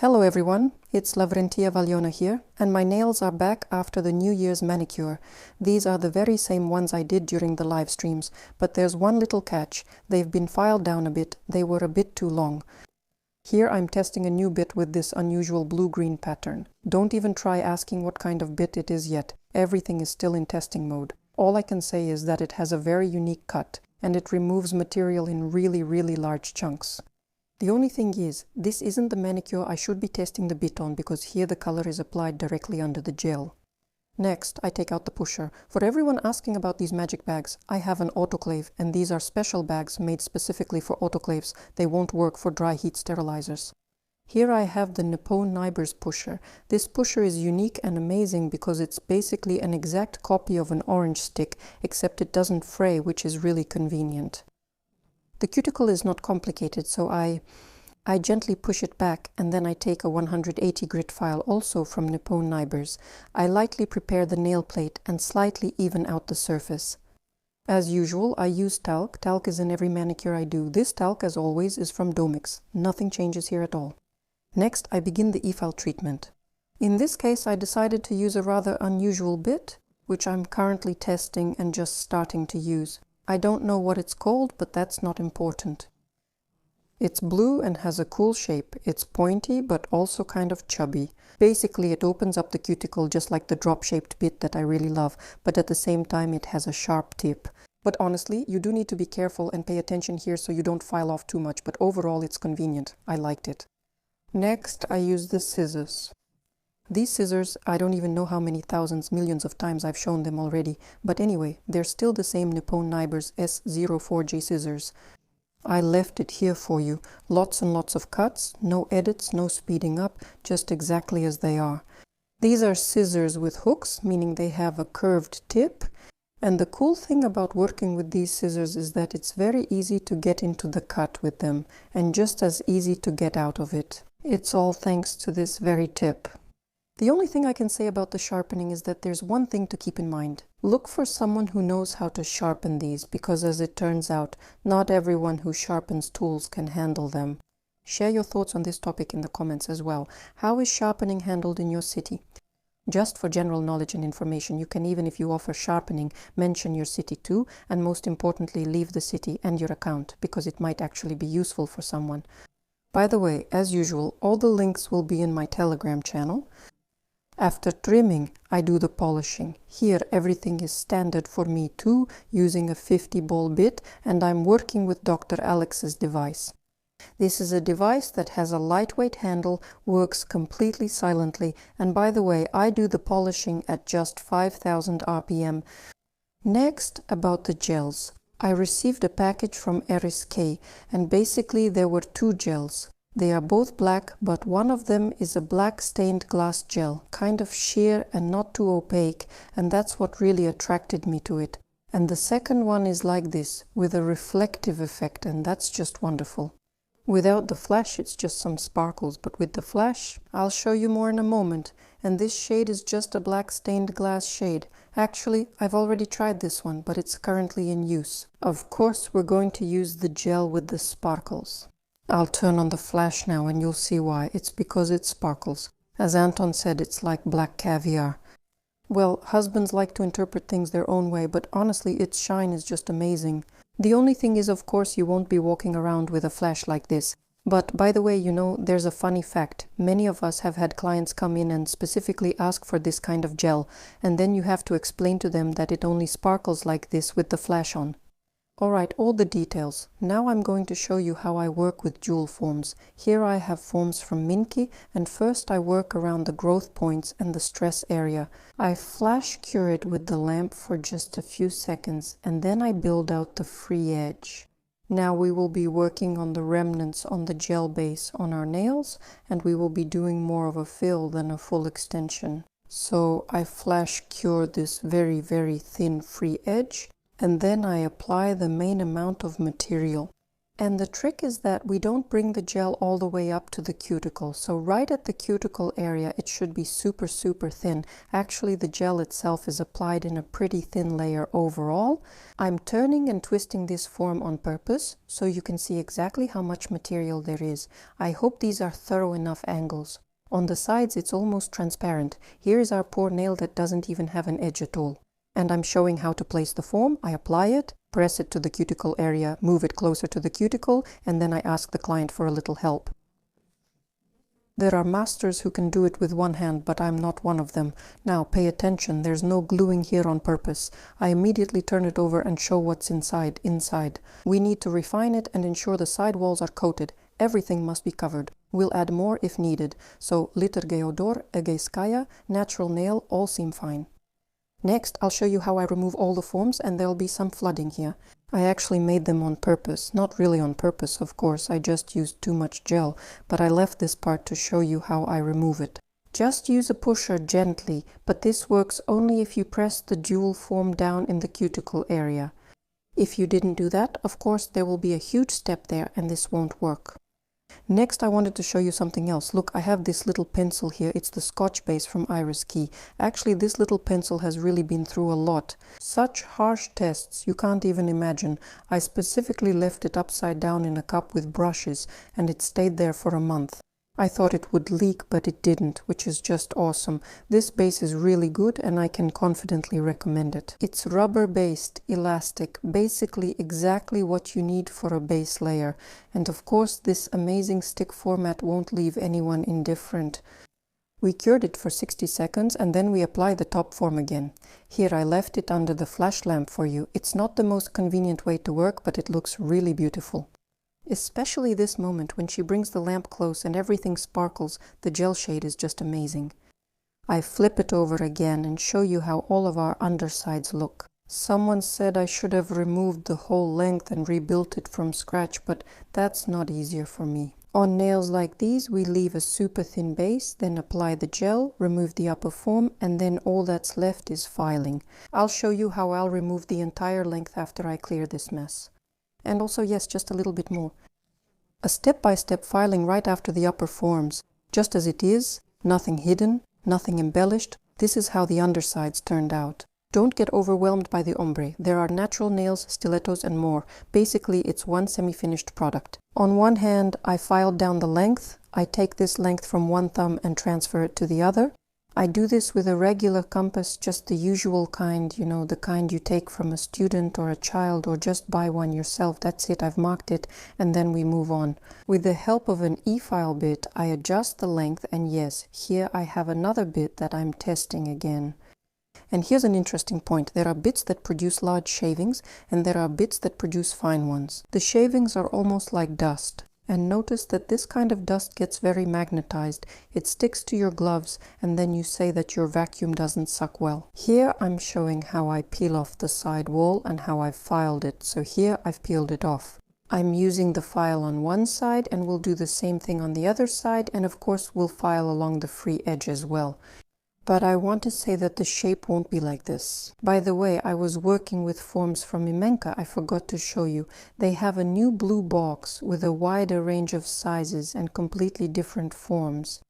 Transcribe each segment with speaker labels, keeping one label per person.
Speaker 1: Hello everyone, it's Lavrentia Valiona here, and my nails are back after the New Year's manicure. These are the very same ones I did during the live streams, but there's one little catch. They've been filed down a bit, they were a bit too long. Here I'm testing a new bit with this unusual blue-green pattern. Don't even try asking what kind of bit it is yet, everything is still in testing mode. All I can say is that it has a very unique cut, and it removes material in really large chunks. The only thing is, this isn't the manicure I should be testing the bit on because here the color is applied directly under the gel. Next, I take out the pusher. For everyone asking about these magic bags, I have an autoclave, and these are special bags made specifically for autoclaves. They won't work for dry heat sterilizers. Here I have the Nippon Nibers pusher. This pusher is unique and amazing because it's basically an exact copy of an orange stick, except it doesn't fray, which is really convenient. The cuticle is not complicated, so I gently push it back, and then I take a 180 grit file also from Nippon Nibers. I lightly prepare the nail plate and slightly even out the surface. As usual, I use talc. Talc is in every manicure I do. This talc, as always, is from Domix. Nothing changes here at all. Next, I begin the e-file treatment. In this case, I decided to use a rather unusual bit, which I'm currently testing and just starting to use. I don't know what it's called, but that's not important. It's blue and has a cool shape. It's pointy, but also kind of chubby. Basically, it opens up the cuticle just like the drop-shaped bit that I really love, but at the same time it has a sharp tip. But honestly, you do need to be careful and pay attention here so you don't file off too much, but overall it's convenient. I liked it. Next, I use the scissors. These scissors, I don't even know how many thousands, millions of times I've shown them already, but anyway, they're still the same Nippon Nibers S04J scissors. I left it here for you. Lots and lots of cuts, no edits, no speeding up, just exactly as they are. These are scissors with hooks, meaning they have a curved tip, and the cool thing about working with these scissors is that it's very easy to get into the cut with them, and just as easy to get out of it. It's all thanks to this very tip. The only thing I can say about the sharpening is that there's one thing to keep in mind. Look for someone who knows how to sharpen these, because as it turns out, not everyone who sharpens tools can handle them. Share your thoughts on this topic in the comments as well. How is sharpening handled in your city? Just for general knowledge and information, you can, even if you offer sharpening, mention your city too, and most importantly, leave the city and your account, because it might actually be useful for someone. By the way, as usual, all the links will be in my Telegram channel. After trimming, I do the polishing. Here everything is standard for me too, using a 50 ball bit, and I'm working with Dr. Alex's device. This is a device that has a lightweight handle, works completely silently, and by the way, I do the polishing at just 5000 RPM. Next, about the gels. I received a package from RSK, and basically there were two gels. They are both black, but one of them is a black stained glass gel, kind of sheer and not too opaque, and that's what really attracted me to it. And the second one is like this, with a reflective effect, and that's just wonderful. Without the flash, it's just some sparkles, but with the flash, I'll show you more in a moment. And this shade is just a black stained glass shade. Actually, I've already tried this one, but it's currently in use. Of course, we're going to use the gel with the sparkles. I'll turn on the flash now and you'll see why. It's because it sparkles. As Anton said, it's like black caviar. Well, husbands like to interpret things their own way, but honestly, its shine is just amazing. The only thing is, of course, you won't be walking around with a flash like this. But by the way, you know, there's a funny fact. Many of us have had clients come in and specifically ask for this kind of gel, and then you have to explain to them that it only sparkles like this with the flash on. Alright, all the details. Now I'm going to show you how I work with jewel forms. Here I have forms from Minky, and first I work around the growth points and the stress area. I flash cure it with the lamp for just a few seconds, and then I build out the free edge. Now we will be working on the remnants on the gel base on our nails, and we will be doing more of a fill than a full extension. So I flash cure this very thin free edge, and then I apply the main amount of material. And the trick is that we don't bring the gel all the way up to the cuticle. So right at the cuticle area, it should be super, super thin. Actually, the gel itself is applied in a pretty thin layer overall. I'm turning and twisting this form on purpose so you can see exactly how much material there is. I hope these are thorough enough angles. On the sides, it's almost transparent. Here is our poor nail that doesn't even have an edge at all. And I'm showing how to place the form. I apply it, press it to the cuticle area, move it closer to the cuticle, and then I ask the client for a little help. There are masters who can do it with one hand, but I'm not one of them. Now pay attention, there's no gluing here on purpose. I immediately turn it over and show what's inside. We need to refine it and ensure the side walls are coated. Everything must be covered. We'll add more if needed. So liter geodor, egeiskaya, natural nail, all seem fine. Next, I'll show you how I remove all the forms, and there'll be some flooding here. I actually made them on purpose. Not really on purpose, of course, I just used too much gel, but I left this part to show you how I remove it. Just use a pusher gently, but this works only if you press the jewel form down in the cuticle area. If you didn't do that, of course, there will be a huge step there and this won't work. Next, I wanted to show you something else. Look, I have this little pencil here. It's the Scotch base from Iris Key. Actually, this little pencil has really been through a lot. Such harsh tests, you can't even imagine. I specifically left it upside down in a cup with brushes, and it stayed there for a month. I thought it would leak, but it didn't, which is just awesome. This base is really good and I can confidently recommend it. It's rubber-based, elastic, basically exactly what you need for a base layer. And of course, this amazing stick format won't leave anyone indifferent. We cured it for 60 seconds and then we apply the top form again. Here I left it under the flash lamp for you. It's not the most convenient way to work, but it looks really beautiful. Especially this moment when she brings the lamp close and everything sparkles, the gel shade is just amazing. I flip it over again and show you how all of our undersides look. Someone said I should have removed the whole length and rebuilt it from scratch, but that's not easier for me. On nails like these, we leave a super thin base, then apply the gel, remove the upper form, and then all that's left is filing. I'll show you how I'll remove the entire length after I clear this mess. And also, yes, just a little bit more. A step-by-step filing right after the upper forms. Just as it is, nothing hidden, nothing embellished. This is how the undersides turned out. Don't get overwhelmed by the ombre. There are natural nails, stilettos, and more. Basically, it's one semi-finished product. On one hand, I filed down the length. I take this length from one thumb and transfer it to the other. I do this with a regular compass, just the usual kind, you know, the kind you take from a student or a child, or just buy one yourself. That's it, I've marked it, and then we move on. With the help of an e-file bit, I adjust the length, and yes, here I have another bit that I'm testing again. And here's an interesting point. There are bits that produce large shavings, and there are bits that produce fine ones. The shavings are almost like dust. And notice that this kind of dust gets very magnetized. It sticks to your gloves, and then you say that your vacuum doesn't suck well. Here I'm showing how I peel off the side wall and how I've filed it. So here I've peeled it off. I'm using the file on one side, and we'll do the same thing on the other side, and of course we'll file along the free edge as well. But I want to say that the shape won't be like this. By the way, I was working with forms from Imenka. I forgot to show you. They have a new blue box with a wider range of sizes and completely different forms.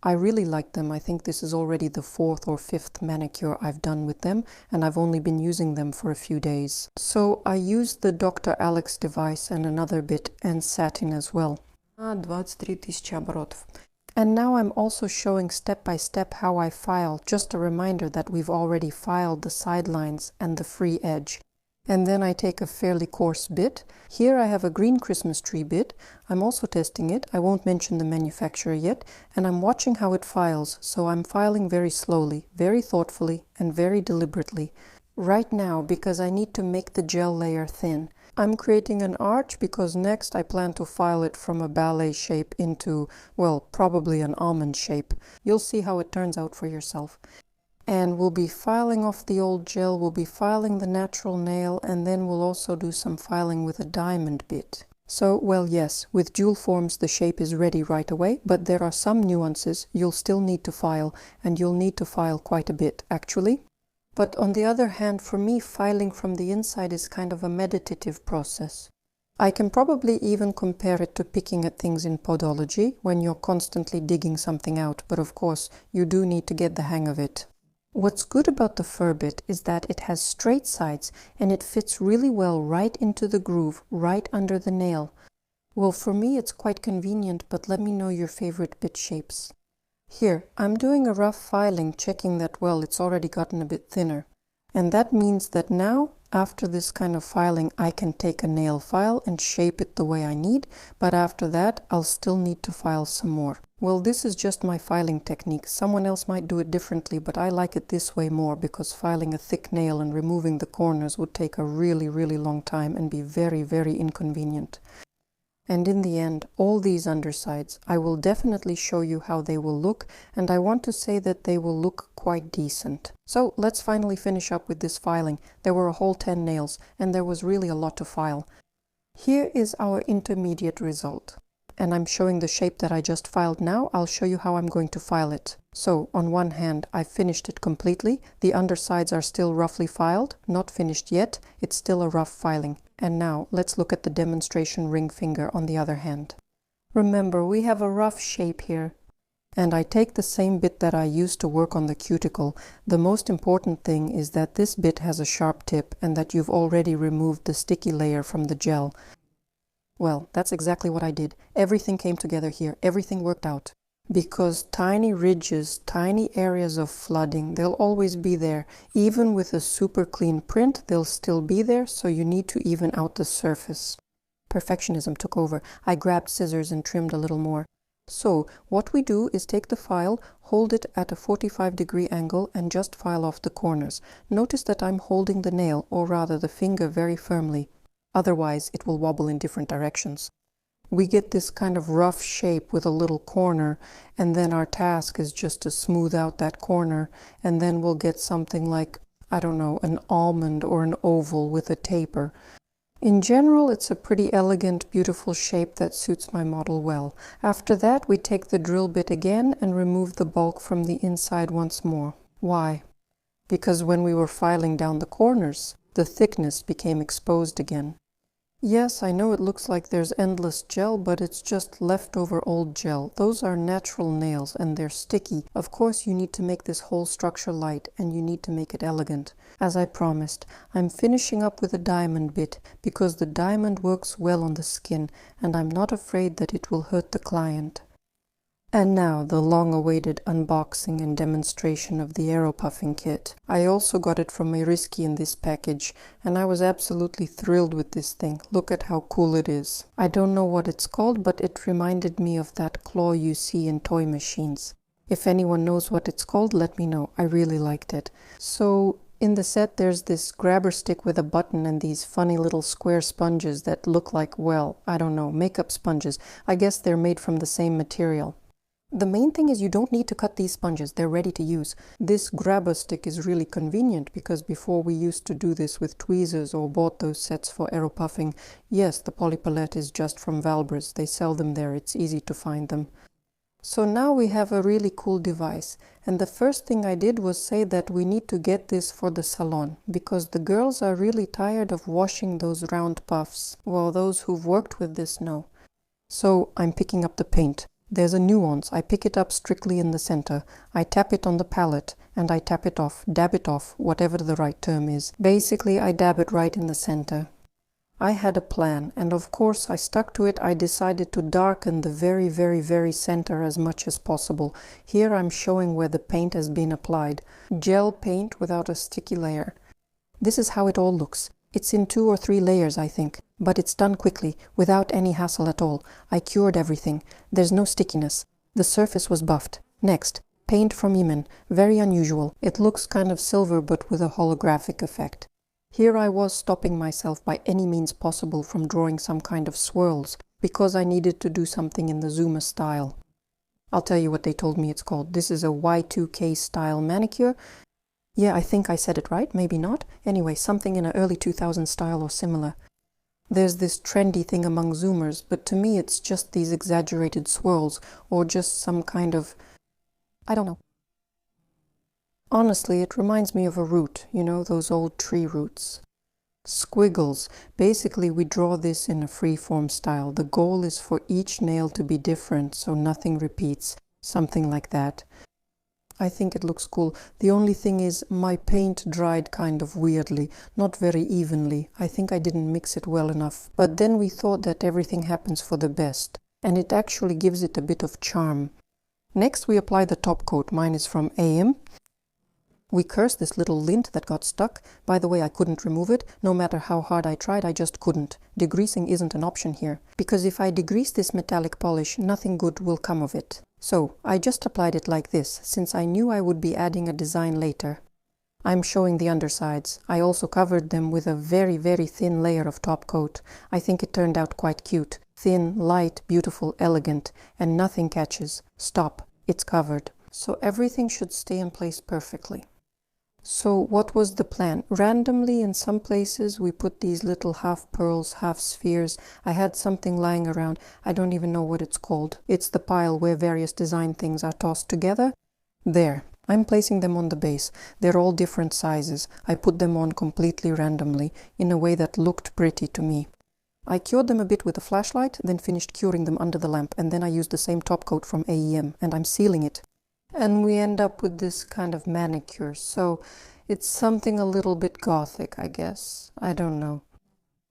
Speaker 1: I really like them. I think this is already the 4th or 5th manicure I've done with them, and I've only been using them for a few days. So I used the Dr. Alex device and another bit, and satin as well. 23,000 оборотов. And now I'm also showing step by step how I file, just a reminder that we've already filed the sidelines and the free edge. And then I take a fairly coarse bit. Here I have a green Christmas tree bit. I'm also testing it. I won't mention the manufacturer yet. And I'm watching how it files, so I'm filing very slowly, very thoughtfully, and very deliberately. Right now, because I need to make the gel layer thin. I'm creating an arch because next I plan to file it from a ballet shape into, well, probably an almond shape. You'll see how it turns out for yourself. And we'll be filing off the old gel, we'll be filing the natural nail, and then we'll also do some filing with a diamond bit. So, well, yes, with jewel forms the shape is ready right away, but there are some nuances you'll still need to file, and you'll need to file quite a bit, actually. But on the other hand, for me, filing from the inside is kind of a meditative process. I can probably even compare it to picking at things in podology when you're constantly digging something out, but of course you do need to get the hang of it. What's good about the fur bit is that it has straight sides and it fits really well right into the groove, right under the nail. Well, for me it's quite convenient, but let me know your favorite bit shapes. Here, I'm doing a rough filing, checking that, well, it's already gotten a bit thinner. And that means that now, after this kind of filing, I can take a nail file and shape it the way I need, but after that, I'll still need to file some more. Well, this is just my filing technique. Someone else might do it differently, but I like it this way more because filing a thick nail and removing the corners would take a really, really long time and be very, very inconvenient. And in the end, all these undersides, I will definitely show you how they will look, and I want to say that they will look quite decent. So let's finally finish up with this filing. There were a whole 10 nails, and there was really a lot to file. Here is our intermediate result. And I'm showing the shape that I just filed now. I'll show you how I'm going to file it. So on one hand, I finished it completely. The undersides are still roughly filed, not finished yet. It's still a rough filing. And now let's look at the demonstration ring finger on the other hand. Remember, we have a rough shape here. And I take the same bit that I used to work on the cuticle. The most important thing is that this bit has a sharp tip and that you've already removed the sticky layer from the gel. Well, that's exactly what I did. Everything came together here. Everything worked out. Because tiny ridges, tiny areas of flooding, they'll always be there. Even with a super clean print, they'll still be there, so you need to even out the surface. Perfectionism took over. I grabbed scissors and trimmed a little more. So, what we do is take the file, hold it at a 45-degree angle, and just file off the corners. Notice that I'm holding the nail, or rather the finger, very firmly. Otherwise, it will wobble in different directions. We get this kind of rough shape with a little corner, and then our task is just to smooth out that corner, and then we'll get something like, I don't know, an almond or an oval with a taper. In general, it's a pretty elegant, beautiful shape that suits my model well. After that, we take the drill bit again and remove the bulk from the inside once more. Why? Because when we were filing down the corners, the thickness became exposed again. Yes, I know it looks like there's endless gel, but it's just leftover old gel. Those are natural nails and they're sticky. Of course, you need to make this whole structure light and you need to make it elegant. As I promised, I'm finishing up with a diamond bit because the diamond works well on the skin and I'm not afraid that it will hurt the client. And now the long-awaited unboxing and demonstration of the Aeropuffing kit. I also got it from Meriski in this package, and I was absolutely thrilled with this thing. Look at how cool it is. I don't know what it's called, but it reminded me of that claw you see in toy machines. If anyone knows what it's called, let me know. I really liked it. So, in the set there's this grabber stick with a button and these funny little square sponges that look like, well, I don't know, makeup sponges. I guess they're made from the same material. The main thing is you don't need to cut these sponges, they're ready to use. This grabber stick is really convenient because before we used to do this with tweezers or bought those sets for Aeropuffing. Yes, the polypalette is just from Valbres, they sell them there, it's easy to find them. So now we have a really cool device, and the first thing I did was say that we need to get this for the salon, because the girls are really tired of washing those round puffs. Well, those who've worked with this know. So I'm picking up the paint. There's a nuance. I pick it up strictly in the center. I tap it on the palette and I tap it off, dab it off, whatever the right term is. Basically, I dab it right in the center. I had a plan, and of course I stuck to it. I decided to darken the very, very, very center as much as possible. Here I'm showing where the paint has been applied. Gel paint without a sticky layer. This is how it all looks. It's in 2 or 3 layers, I think, but it's done quickly, without any hassle at all. I cured everything. There's no stickiness. The surface was buffed. Next, paint from Yemen. Very unusual. It looks kind of silver, but with a holographic effect. Here I was stopping myself by any means possible from drawing some kind of swirls, because I needed to do something in the Zuma style. I'll tell you what they told me it's called. This is a Y2K style manicure. Yeah, I think I said it right, maybe not. Anyway, something in an early 2000s style or similar. There's this trendy thing among Zoomers, but to me it's just these exaggerated swirls, or just some kind of... I don't know. Honestly, it reminds me of a root, you know, those old tree roots. Squiggles. Basically, we draw this in a free-form style. The goal is for each nail to be different, so nothing repeats. Something like that. I think it looks cool. The only thing is my paint dried kind of weirdly, not very evenly. I think I didn't mix it well enough. But then we thought that everything happens for the best, and it actually gives it a bit of charm. Next we apply the top coat. Mine is from AM. We curse this little lint that got stuck. By the way, I couldn't remove it. No matter how hard I tried, I just couldn't. Degreasing isn't an option here, because if I degrease this metallic polish, nothing good will come of it. So, I just applied it like this, since I knew I would be adding a design later. I'm showing the undersides. I also covered them with a very, very thin layer of top coat. I think it turned out quite cute. Thin, light, beautiful, elegant, and nothing catches. Stop. It's covered. So everything should stay in place perfectly. So what was the plan? Randomly, in some places, we put these little half pearls, half spheres. I had something lying around. I don't even know what it's called. It's the pile where various design things are tossed together. There. I'm placing them on the base. They're all different sizes. I put them on completely randomly, in a way that looked pretty to me. I cured them a bit with a flashlight, then finished curing them under the lamp, and then I used the same top coat from AEM, and I'm sealing it. And we end up with this kind of manicure, so it's something a little bit gothic, I guess. I don't know.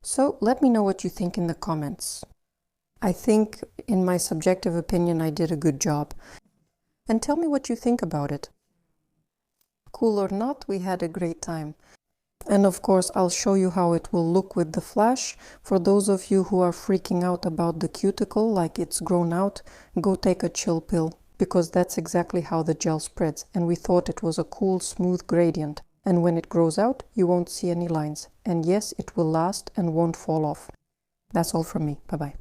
Speaker 1: So let me know what you think in the comments. I think, in my subjective opinion, I did a good job. And tell me what you think about it. Cool or not, we had a great time. And of course, I'll show you how it will look with the flash. For those of you who are freaking out about the cuticle, like it's grown out, go take a chill pill. Because that's exactly how the gel spreads, and we thought it was a cool, smooth gradient. And when it grows out, you won't see any lines. And yes, it will last and won't fall off. That's all from me. Bye-bye.